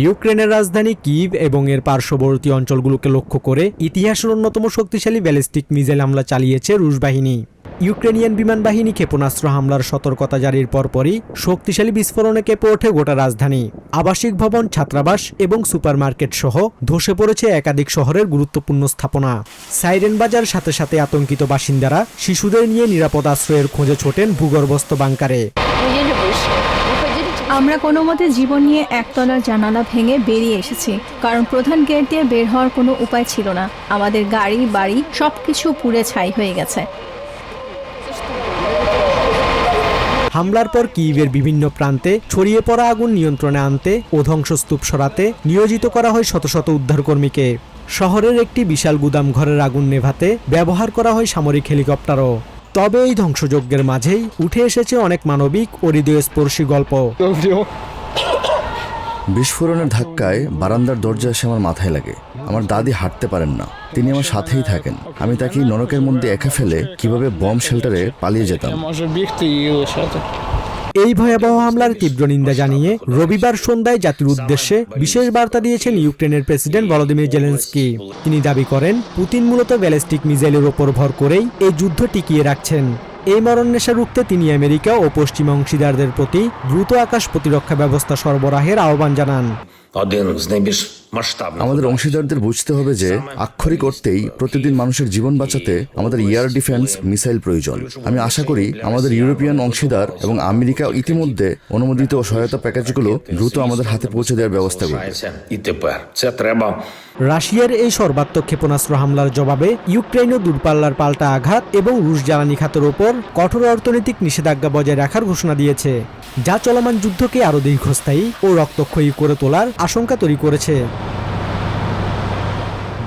ইউক্রেনের রাজধানী কিভ এবং এর পার্শ্ববর্তী অঞ্চলগুলোকে লক্ষ্য করে ইতিহাসের অন্যতম শক্তিশালী ব্যালিস্টিক মিসাইল হামলা চালিয়েছে রুশ বাহিনী। ইউক্রেনিয়ান বিমান বাহিনী ক্ষেপণাস্ত্র হামলার সতর্কতা জারির পরপরই শক্তিশালী বিস্ফোরণে কেঁপে ওঠে গোটা রাজধানী। আবাসিক ভবন, ছাত্রাবাস এবং সুপারমার্কেট সহ ধসে পড়েছে একাধিক শহরের গুরুত্বপূর্ণ স্থাপনা। সাইরেন বাজার সাথে সাথে আতঙ্কিত বাসিন্দারা শিশুদের নিয়ে নিরাপদ আশ্রয়ের খোঁজে ছোটেন ভূগর্ভস্থ বাংকারে। আমরা কোনো মতে জীবন নিয়ে একতলার জানালা ভেঙে বেরিয়ে এসেছি, কারণ প্রধান গেট দিয়ে বের হওয়ার কোনো উপায় ছিল না। আমাদের গাড়ি বাড়ি সবকিছু পুড়ে ছাই হয়ে গেছে। হামলার পর কিয়েভের বিভিন্ন প্রান্তে ছড়িয়ে পড়া আগুন নিয়ন্ত্রণে আনতে ও ধ্বংসস্তূপ সরাতে নিয়োজিত করা হয় শত শত উদ্ধারকর্মীকে। শহরের একটি বিশাল গুদাম ঘরের আগুন নেভাতে ব্যবহার করা হয় সামরিক হেলিকপ্টারও। তবে এই ধ্বংসযজ্ঞের মাঝেই উঠে এসেছে অনেক মানবিক ও হৃদয়স্পর্শী গল্প। বিস্ফোরণের ধাক্কায় বারান্দার দরজা এসে আমার মাথায় লাগে। আমার দাদি হাঁটতে পারেন না, তিনি আমার সাথেই থাকেন। আমি তাকে নরকের মধ্যে একা ফেলে কিভাবে বম শেল্টারে পালিয়ে যেতাম। এই ভয়াবহ হামলার তীব্র নিন্দা জানিয়ে রবিবার সন্ধ্যায় জাতির উদ্দেশ্যে বিশেষ বার্তা দিয়েছেন ইউক্রেনের প্রেসিডেন্ট ভলোদিমির জেলেনস্কি। তিনি দাবি করেন, পুতিন মূলত ব্যালিস্টিক মিসাইলের ওপর ভর করেই এই যুদ্ধ টিকিয়ে রাখছেন। এই মরণনেশা রুখতে তিনি আমেরিকা ও পশ্চিমা অংশীদারদের প্রতি দ্রুত আকাশ প্রতিরক্ষা ব্যবস্থা সরবরাহের আহ্বান জানান। আমাদের অংশীদারদের বুঝতে হবে যে আক্ষরিক অর্থেই প্রতিদিন মানুষের জীবন বাঁচাতে আমাদের এয়ার ডিফেন্স মিসাইল প্রয়োজন। আমি আশা করি আমাদের ইউরোপিয়ান অংশীদার এবং আমেরিকা ইতিমধ্যে অনুমোদিত সহায়তা প্যাকেজগুলো দ্রুত আমাদের হাতে পৌঁছে দেওয়ার ব্যবস্থা করবে। রাশিয়ার এই সর্বাত্মক ক্ষেপণাস্ত্র হামলার জবাবে ইউক্রেনও দূরপাল্লার পাল্টা আঘাত এবং রুশ জ্বালানি খাতের ওপর কঠোর অর্থনৈতিক নিষেধাজ্ঞা বজায় রাখার ঘোষণা দিয়েছে, যা চলমান যুদ্ধকে আরও দীর্ঘস্থায়ী ও রক্তক্ষয়ী করে তোলার আশঙ্কা তৈরি করেছে।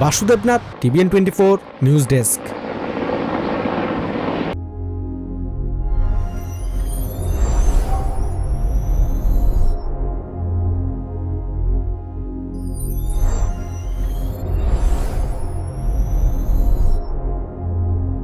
Basudebnath, TVN24 news desk.